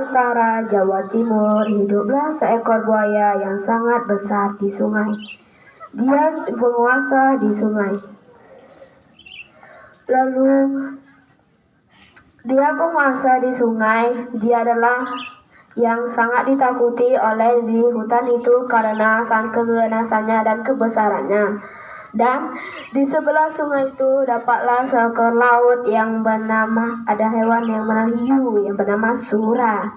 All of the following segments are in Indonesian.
utara Jawa Timur, hiduplah seekor buaya yang sangat besar di sungai. Dia penguasa di sungai. Lalu dia penguasa di sungai. Dia adalah yang sangat ditakuti oleh di hutan itu karena sang keganasannya dan kebesarannya. Dan di sebelah sungai itu dapatlah seekor laut yang bernama, ada hewan yang bernama hiu yang bernama Sura.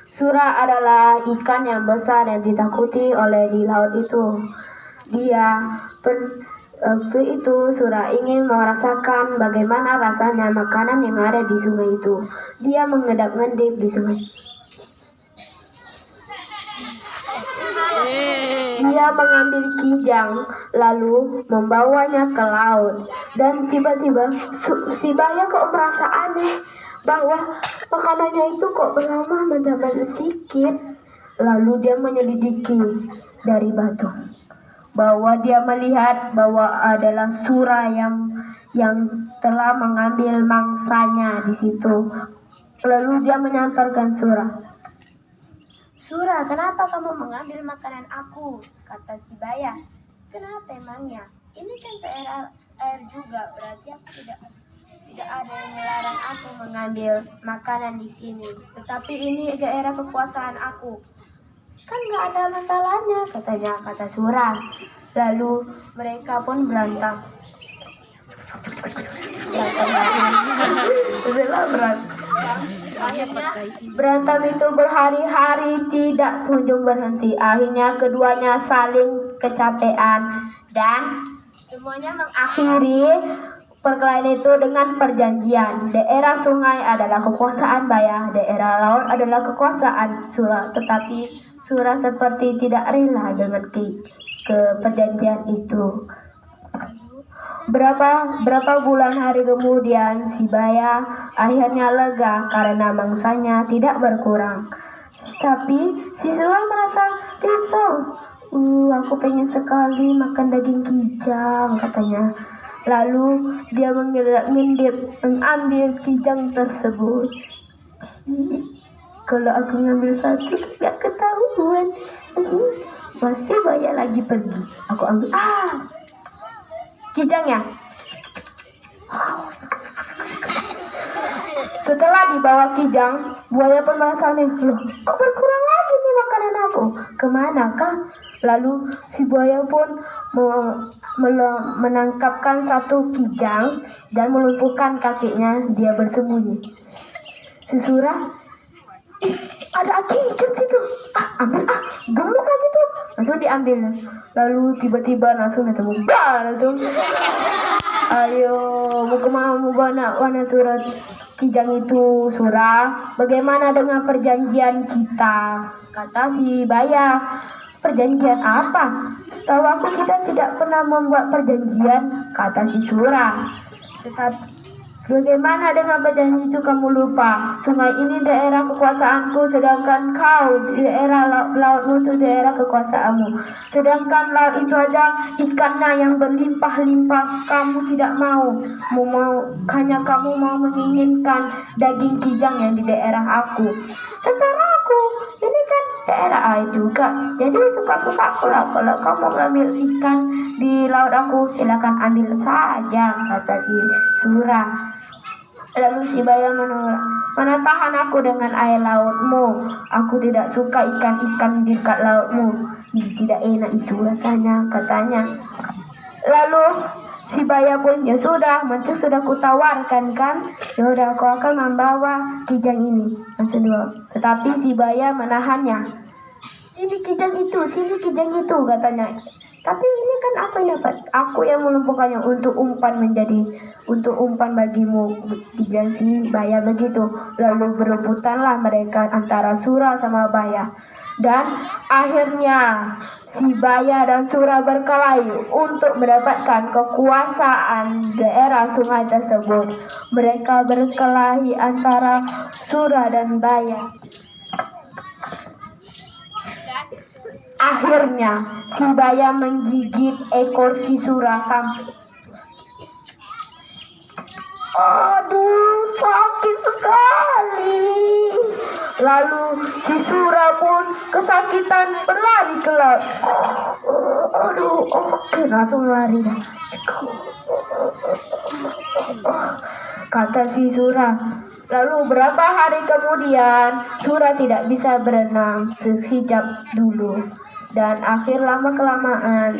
Sura adalah ikan yang besar yang ditakuti oleh di laut itu. Waktu itu Sura ingin merasakan bagaimana rasanya makanan yang ada di sungai itu. Dia mengedap-ngedip di sungai. Dia mengambil kijang lalu membawanya ke laut. Dan tiba-tiba si Baya kok merasa aneh bahwa makanannya itu kok berlama menambah sedikit. Lalu dia menyelidiki dari batu bahwa dia melihat bahwa adalah Sura yang telah mengambil mangsanya di situ. Lalu dia menyantarkan Sura. "Sura, kenapa kamu mengambil makanan aku?" kata si Baya. "Kenapa emangnya? Ini kan daerah air juga, berarti aku tidak ada yang melarang aku mengambil makanan di sini. Tetapi ini daerah kekuasaan aku." "Kan nggak ada masalahnya," kata Sura. Lalu mereka pun berantem. Berantem itu berhari-hari tidak kunjung berhenti. Akhirnya keduanya saling kecapean dan semuanya mengakhiri perkelahian itu dengan perjanjian. Daerah sungai adalah kekuasaan Baya, daerah laut adalah kekuasaan Sura. Tetapi Sura seperti tidak rela dengan perjanjian itu. Berapa bulan hari kemudian si Baya akhirnya lega karena mangsanya tidak berkurang. Tapi si Sura merasa risau. Aku pengen sekali makan daging kijang," katanya. Lalu dia mengambil kijang tersebut. "Kalau aku ngambil satu tidak ketahuan. Pasti Baya lagi pergi. Aku ambil kijangnya." Setelah dibawa kijang, buaya pun merasa aneh. "Loh, kok berkurang lagi nih makanan aku? Kemanakah?" Lalu si buaya pun menangkapkan satu kijang dan melumpuhkan kakinya. Dia bersembunyi. Si Sura, "Ada kijang situ. Ambil gemuk lagi tuh." Langsung diambil. Lalu tiba-tiba langsung ketemu. Langsung, "Ayo, mau kemana warna surat kijang itu, Sura? Bagaimana dengan perjanjian kita?" Kata si Baya. "Perjanjian apa? Setahu aku kita tidak pernah membuat perjanjian," kata si Sura. "Tetapi bagaimana dengan perjanjian itu kamu lupa? Sungai ini daerah kekuasaanku, sedangkan kau daerah lautmu itu daerah kekuasaanmu. Sedangkan laut itu aja ikannya yang berlimpah-limpah, kamu tidak mau. Hanya kamu mau menginginkan daging kijang yang di daerah aku. Sekarang aku ini kan daerah air juga, jadi suka-suka aku lah. Kalau kamu mengambil ikan di laut aku, silakan ambil saja," kata si Sura. Lalu si Baya menolak. "Mana tahan aku dengan air lautmu? Aku tidak suka ikan-ikan di dekat lautmu. Tidak enak itu rasanya," katanya. Lalu si Baya pun, "Ya sudah, nanti sudah kutawarkan kan. Ya udah, aku akan membawa kijang ini." Tetapi si Baya menahannya. "Sini kijang itu, katanya. "Tapi ini kan aku yang dapat. Aku yang melumpuhkannya untuk umpan bagimu," dijang si Baya begitu. Lalu berebutanlah mereka antara Sura sama Baya. Dan akhirnya si Baya dan Sura berkelahi untuk mendapatkan kekuasaan daerah sungai tersebut. Mereka berkelahi antara Sura dan Baya. Akhirnya si Baya menggigit ekor si Sura sampai. Aduh, sakit sekali. Lalu si Sura pun kesakitan berlari ke laut. Aduh, oke, langsung lari. Kata si Sura. Lalu berapa hari kemudian Sura tidak bisa berenang sehijab dulu. Dan akhir lama kelamaan